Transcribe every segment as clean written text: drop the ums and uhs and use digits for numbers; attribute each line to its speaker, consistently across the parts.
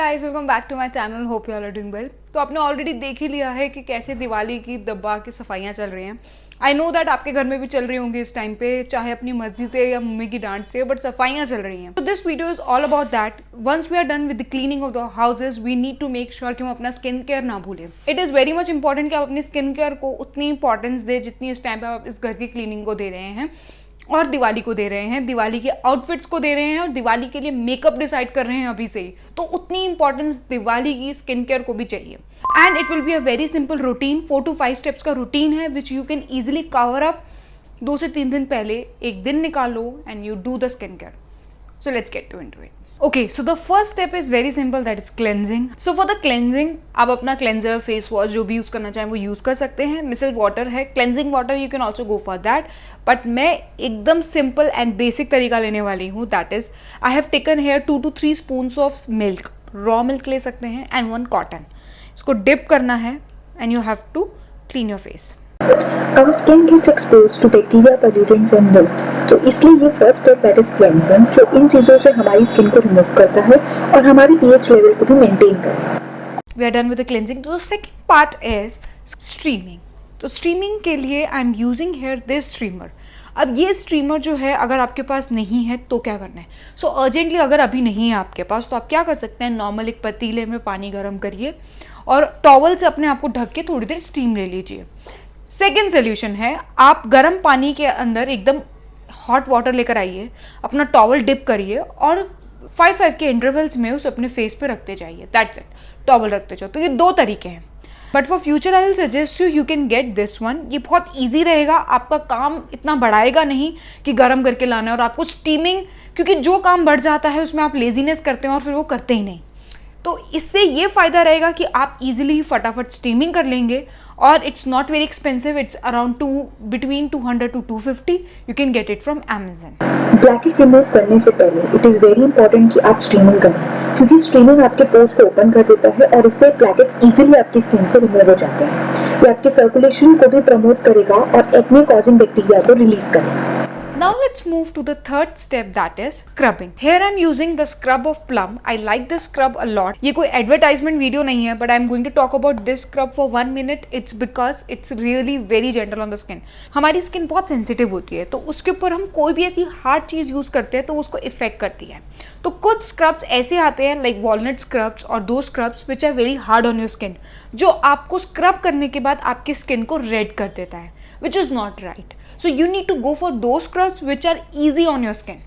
Speaker 1: Guys, welcome back to my channel. Hope you all are doing well. तो आपने already देख ही लिया है कि कैसे दिवाली की दबा की सफाइयाँ चल रही हैं। आई नो दैट आपके घर में भी चल रही होंगी इस टाइम पे, चाहे अपनी मर्जी से या मम्मी की डांट से, बट सफाइयाँ चल रही हैं। तो this video is all about that. Once we are done with the cleaning of the houses, we need to make sure कि हम अपना स्किन केयर ना भूलें। It is very much important कि आप अपनी स्किन केयर को उतनी इंपॉर्टेंस दें जितनी इस टाइम पे आप इस घर की क्लीनिंग को दे रहे हैं और दिवाली को दे रहे हैं, दिवाली के आउटफिट्स को दे रहे हैं और दिवाली के लिए मेकअप डिसाइड कर रहे हैं अभी से ही। तो उतनी इंपॉर्टेंस दिवाली की स्किन केयर को भी चाहिए। And it will be a very simple routine, 4 to 5 steps का रूटीन है which you can easily cover up 2 से 3 दिन पहले। एक दिन निकालो and you do the skin care. So let's get into it. Okay, so the first step is very simple, that is cleansing. So for the cleansing, आप अपना cleanser, face wash जो भी यूज़ करना चाहें वो यूज़ कर सकते हैं। मिसल वाटर है, cleansing water you can also go for that. But मैं एकदम सिंपल एंड बेसिक तरीका लेने वाली हूँ, that is I have taken here 2 to 3 spoons of milk, raw milk ले सकते हैं, एंड 1 कॉटन। इसको डिप करना है and you have to clean your face.
Speaker 2: Our skin gets exposed to bacteria, pollutants and mold. तो इसलिए ये first step that is cleansing जो इन चीज़ों से हमारी स्किन को रिमूव करता है और हमारी pH लेवल को भी मेंटेन करता है।
Speaker 1: We are done with the cleansing. तो the second part is streaming. तो स्ट्रीमिंग के लिए I am using here this streamer. अब ये स्ट्रीमर जो है अगर आपके पास नहीं है तो क्या करना है? सो अर्जेंटली अगर अभी नहीं है आपके पास तो आप क्या कर सकते हैं, नॉर्मल एक पतीले में पानी गर्म करिए और टॉवल से अपने आप को ढक के थोड़ी देर स्टीम ले लीजिए। सेकेंड सोल्यूशन है, आप गर्म पानी के अंदर एकदम हॉट वाटर लेकर आइए, अपना टॉवल डिप करिए और 5-5 के इंटरवल्स में उसे अपने फेस पे रखते जाइए। दैट्स इट, टॉवल रखते जाओ। तो ये 2 तरीके हैं, but for future I will suggest you can get this one. ये बहुत ईजी रहेगा, आपका काम इतना बढ़ाएगा नहीं कि गर्म करके लाना है और आपको स्टीमिंग, क्योंकि जो काम बढ़ जाता है उसमें आप लेजीनेस करते हैं और फिर वो करते ही नहीं। तो इससे ये फ़ायदा रहेगा कि आप इजीली फटाफट स्टीमिंग कर लेंगे और it's not very expensive. It's around between 200 to 250। You can get it from Amazon.
Speaker 2: Blackhead remove करने से पहले इट इज़ वेरी इंपॉर्टेंट कि आप स्ट्रीमिंग करें, क्योंकि स्ट्रीमिंग आपके पोर्स को ओपन कर देता है और इससे ब्लैकेट्स इजीली आपकी स्किन से रिमूव हो जाते हैं। ये आपके सर्कुलेशन को भी प्रमोट करेगा और एक्ने कॉजिंग बैक्टीरिया को रिलीज करेगा।
Speaker 1: Now let's move to the third step, that is scrubbing. Here I'm using the scrub of Plum. I like this scrub a lot. ये कोई advertisement video नहीं है, but I'm going to talk about this scrub for 1 minute. It's because it's really very gentle on the skin. हमारी skin बहुत sensitive होती है, तो उसके ऊपर हम कोई भी ऐसी हार्ड चीज़ यूज़ करते हैं तो उसको इफेक्ट करती है। तो कुछ स्क्रब्स ऐसे आते हैं लाइक वॉलनट स्क्रब्स और दो scrubs which are very hard on your skin, जो आपको स्क्रब करने के बाद आपकी स्किन को रेड कर देता है, which is not right. So you need to go for those scrubs which are easy on your skin.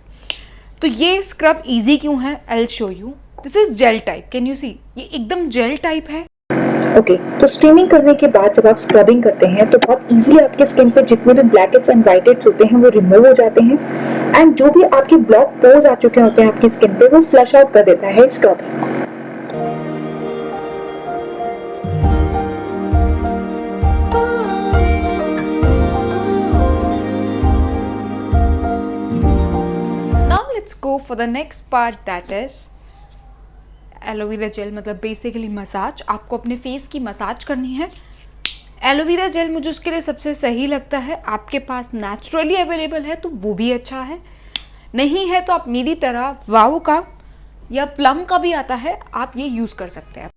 Speaker 1: तो ये स्क्रब easy क्यों है? I'll show you. This is gel type. Can you see? ये एकदम gel type है।
Speaker 2: Okay, तो streaming करने के बाद जब आप स्क्रबिंग करते हैं तो बहुत इजीली आपके स्किन पे जितने भी black heads and white heads होते हैं वो रिमूव हो जाते हैं, एंड जो भी आपके ब्लॉक पोर्स आ चुके होते हैं आपकी स्किन पे वो फ्लश आउट कर देता है scrub.
Speaker 1: Go for the next part, that is aloe vera gel. मतलब बेसिकली मसाज, आपको अपने फेस की मसाज करनी है। एलोवेरा जेल मुझे उसके लिए सबसे सही लगता है। आपके पास नेचुरली अवेलेबल है तो वो भी अच्छा है, नहीं है तो आप मेरी तरह वाओ का या प्लम का भी आता है, आप ये यूज़ कर सकते हैं।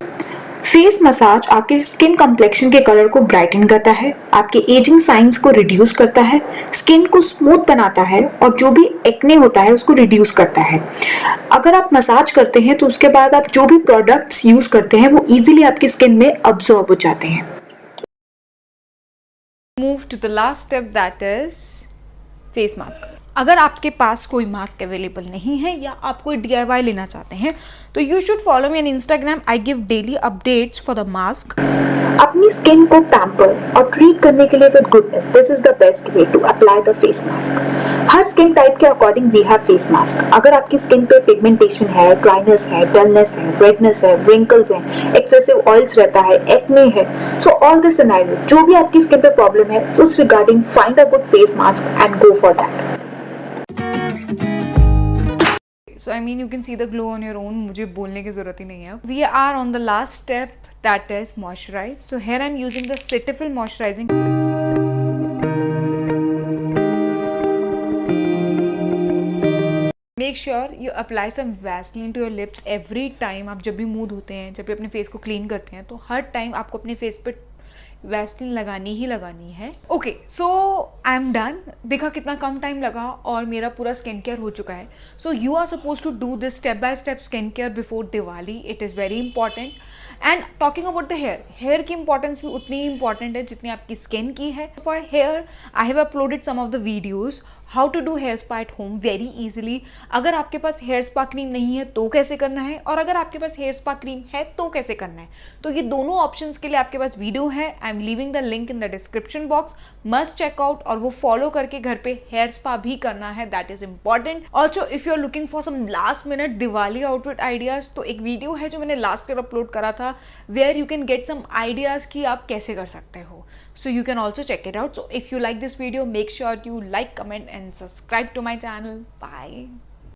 Speaker 2: फेस मसाज आपके स्किन कम्प्लेक्शन के कलर को ब्राइटन करता है, आपके एजिंग साइंस को रिड्यूस करता है, स्किन को स्मूथ बनाता है और जो भी एक्ने होता है उसको रिड्यूस करता है। अगर आप मसाज करते हैं तो उसके बाद आप जो भी प्रोडक्ट्स यूज करते हैं वो इजीली आपकी स्किन में अब्सॉर्ब हो जाते हैं।
Speaker 1: Move to the last step, that is face mask. अगर आपके पास कोई मास्क अवेलेबल नहीं है या आप कोई DIY लेना चाहते हैं तो you should follow me on Instagram. I give daily updates for the mask.
Speaker 2: अपनी स्किन को पैम्पर और ट्रीट करने के लिए with goodness, this is the best way to apply the face mask. हर स्किन टाइप के according we have face mask. अगर आपकी स्किन पे पिगमेंटेशन है, ड्राइनेस है, डलनेस है, रेडनेस है, रिंकल्स हैं, एक्सेसिव ऑयल्स रहता है, एक्ने है, सो ऑल दिस सिनेरियो जो भी आपकी स्किन पे प्रॉब्लम है उस regarding find a good face mask and go for that.
Speaker 1: So I mean you can see the glow on your own. मुझे बोलने की ज़रूरत ही नहीं है। We are on the last step, that is moisturize. So here I'm using the Cetaphil moisturizing. Make sure you apply some Vaseline to your lips every time. आप जब भी मुंह धोते हैं, जब भी अपने फेस को क्लीन करते हैं, तो हर टाइम आपको अपने फेस पे वैसलीन लगानी ही लगानी है। Okay, so I am done. देखा कितना कम टाइम लगा और मेरा पूरा स्किन केयर हो चुका है। So you are suppose to do this step by step skin care before Diwali. It is very important. And talking about the hair की इंपॉर्टेंस भी उतनी ही इंपॉर्टेंट है जितनी आपकी स्किन की है। For hair I have uploaded some of the videos how to do hair spa at home very easily. अगर आपके पास हेयर स्पा क्रीम नहीं है तो कैसे करना है, और अगर आपके पास हेयर स्पा क्रीम है तो कैसे करना है, तो ये दोनों ऑप्शंस के लिए आपके पास वीडियो है। I am leaving the link in the description box, must check out. और वो फॉलो करके घर पे हेयर स्पा भी करना है, that is important. Also if you are looking for some last minute Diwali outfit ideas, तो एक वीडियो है जो मैंने लास्ट ईयर अपलोड करा था, where you can get some ideas कि आप कैसे कर सकते हो। So you can also check it out. So if you like this video, make sure you like, comment and subscribe to my channel. Bye.